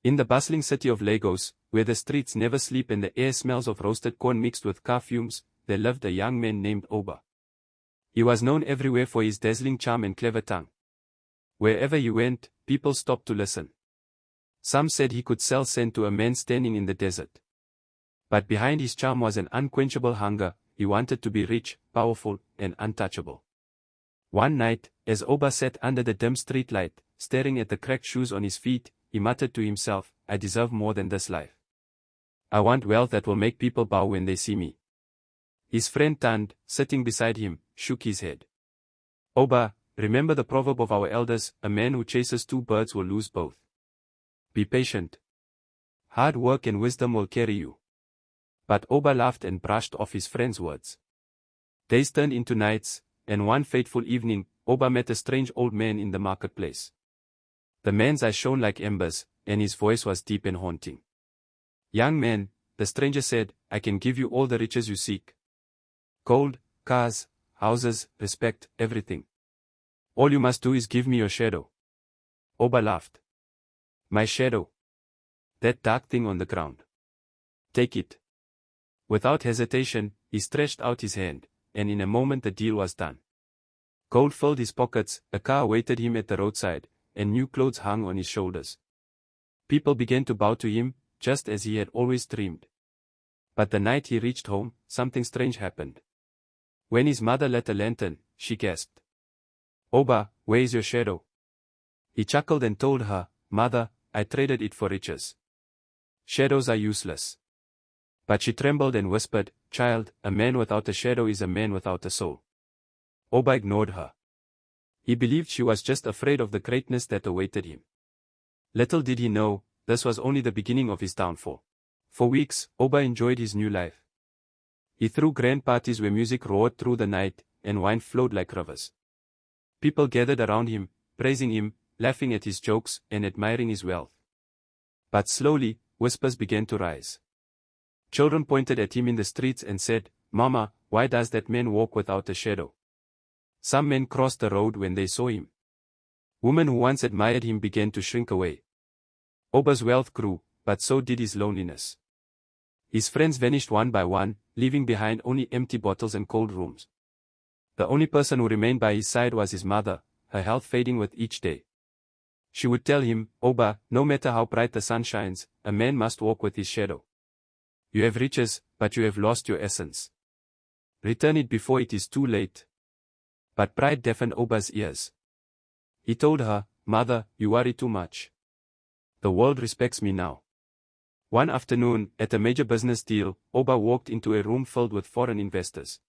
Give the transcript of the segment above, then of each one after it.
In the bustling city of Lagos, where the streets never sleep and the air smells of roasted corn mixed with car fumes, there lived a young man named Oba. He was known everywhere for his dazzling charm and clever tongue. Wherever he went, people stopped to listen. Some said he could sell sand to a man standing in the desert. But behind his charm was an unquenchable hunger. He wanted to be rich, powerful, and untouchable. One night, as Oba sat under the dim streetlight, staring at the cracked shoes on his feet, he muttered to himself, "I deserve more than this life. I want wealth that will make people bow when they see me." His friend Tand, sitting beside him, shook his head. "Oba, remember the proverb of our elders, a man who chases two birds will lose both. Be patient. Hard work and wisdom will carry you." But Oba laughed and brushed off his friend's words. Days turned into nights, and one fateful evening, Oba met a strange old man in the marketplace. The man's eyes shone like embers, and his voice was deep and haunting. "Young man," the stranger said, "I can give you all the riches you seek. Gold, cars, houses, respect, everything. All you must do is give me your shadow." Oba laughed. "My shadow? That dark thing on the ground. Take it." Without hesitation, he stretched out his hand, and in a moment the deal was done. Gold filled his pockets, a car awaited him at the roadside, and new clothes hung on his shoulders. People began to bow to him, just as he had always dreamed. But the night he reached home, something strange happened. When his mother lit a lantern, she gasped. "Oba, where is your shadow?" He chuckled and told her, "Mother, I traded it for riches. Shadows are useless." But she trembled and whispered, "Child, a man without a shadow is a man without a soul." Oba ignored her. He believed she was just afraid of the greatness that awaited him. Little did he know, this was only the beginning of his downfall. For weeks, Oba enjoyed his new life. He threw grand parties where music roared through the night, and wine flowed like rivers. People gathered around him, praising him, laughing at his jokes, and admiring his wealth. But slowly, whispers began to rise. Children pointed at him in the streets and said, "Mama, why does that man walk without a shadow?" Some men crossed the road when they saw him. Women who once admired him began to shrink away. Oba's wealth grew, but so did his loneliness. His friends vanished one by one, leaving behind only empty bottles and cold rooms. The only person who remained by his side was his mother, her health fading with each day. She would tell him, "Oba, no matter how bright the sun shines, a man must walk with his shadow. You have riches, but you have lost your essence. Return it before it is too late." But pride deafened Oba's ears. He told her, "Mother, you worry too much. The world respects me now." One afternoon, at a major business deal, Oba walked into a room filled with foreign investors.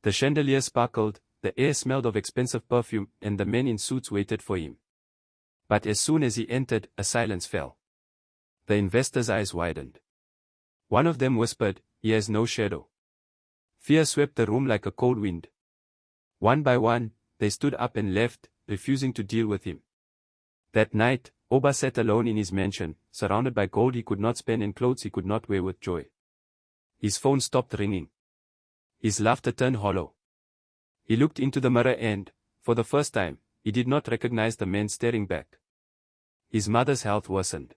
The chandelier sparkled, the air smelled of expensive perfume, and the men in suits waited for him. But as soon as he entered, a silence fell. The investors' eyes widened. One of them whispered, "He has no shadow." Fear swept the room like a cold wind. One by one, they stood up and left, refusing to deal with him. That night, Oba sat alone in his mansion, surrounded by gold he could not spend and clothes he could not wear with joy. His phone stopped ringing. His laughter turned hollow. He looked into the mirror and, for the first time, he did not recognize the man staring back. His mother's health worsened.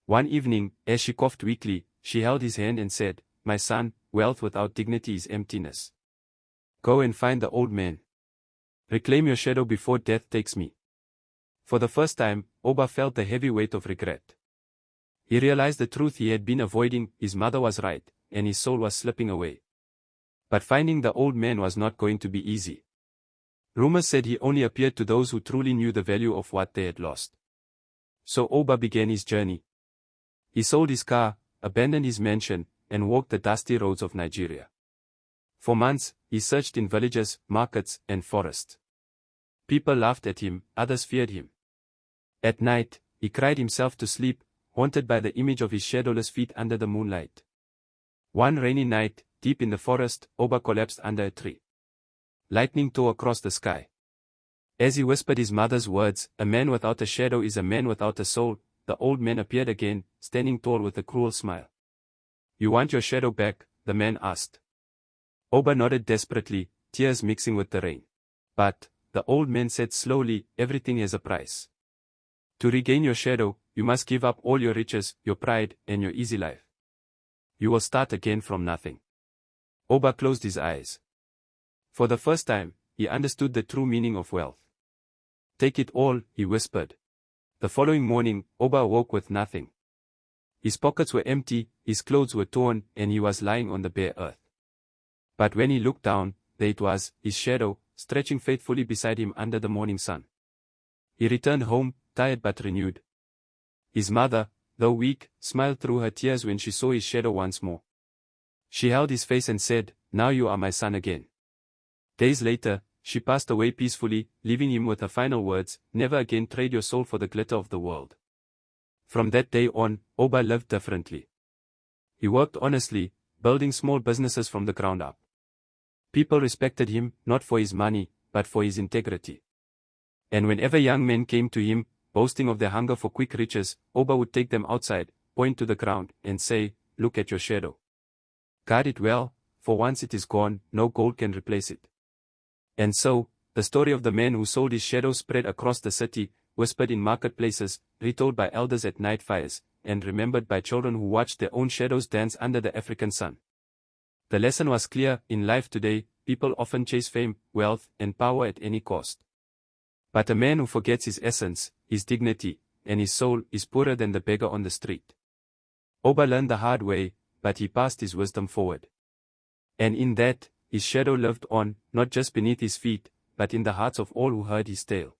One evening, as she coughed weakly, she held his hand and said, "My son, wealth without dignity is emptiness. Go and find the old man. Reclaim your shadow before death takes me." For the first time, Oba felt the heavy weight of regret. He realized the truth he had been avoiding, his mother was right, and his soul was slipping away. But finding the old man was not going to be easy. Rumors said he only appeared to those who truly knew the value of what they had lost. So Oba began his journey. He sold his car, abandoned his mansion, and walked the dusty roads of Nigeria. For months, he searched in villages, markets, and forests. People laughed at him, others feared him. At night, he cried himself to sleep, haunted by the image of his shadowless feet under the moonlight. One rainy night, deep in the forest, Oba collapsed under a tree. Lightning tore across the sky. As he whispered his mother's words, "A man without a shadow is a man without a soul," the old man appeared again, standing tall with a cruel smile. "You want your shadow back?" the man asked. Oba nodded desperately, tears mixing with the rain. "But," the old man said slowly, "everything has a price. To regain your shadow, you must give up all your riches, your pride, and your easy life. You will start again from nothing. Oba closed his eyes. For the first time, he understood the true meaning of wealth. Take it all, he whispered. The following morning, Oba awoke with nothing. His pockets were empty, his clothes were torn, and he was lying on the bare earth. But when he looked down, there it was, his shadow, stretching faithfully beside him under the morning sun. He returned home, tired but renewed. His mother, though weak, smiled through her tears when she saw his shadow once more. She held his face and said, "Now you are my son again." Days later, she passed away peacefully, leaving him with her final words, "Never again trade your soul for the glitter of the world." From that day on, Oba lived differently. He worked honestly, building small businesses from the ground up. People respected him, not for his money, but for his integrity. And whenever young men came to him, boasting of their hunger for quick riches, Oba would take them outside, point to the ground, and say, "Look at your shadow. Guard it well, for once it is gone, no gold can replace it." And so, the story of the man who sold his shadow spread across the city, whispered in marketplaces, retold by elders at night fires, and remembered by children who watched their own shadows dance under the African sun. The lesson was clear: in life today, people often chase fame, wealth, and power at any cost. But a man who forgets his essence, his dignity, and his soul is poorer than the beggar on the street. Oba learned the hard way, but he passed his wisdom forward. And in that, his shadow lived on, not just beneath his feet, but in the hearts of all who heard his tale.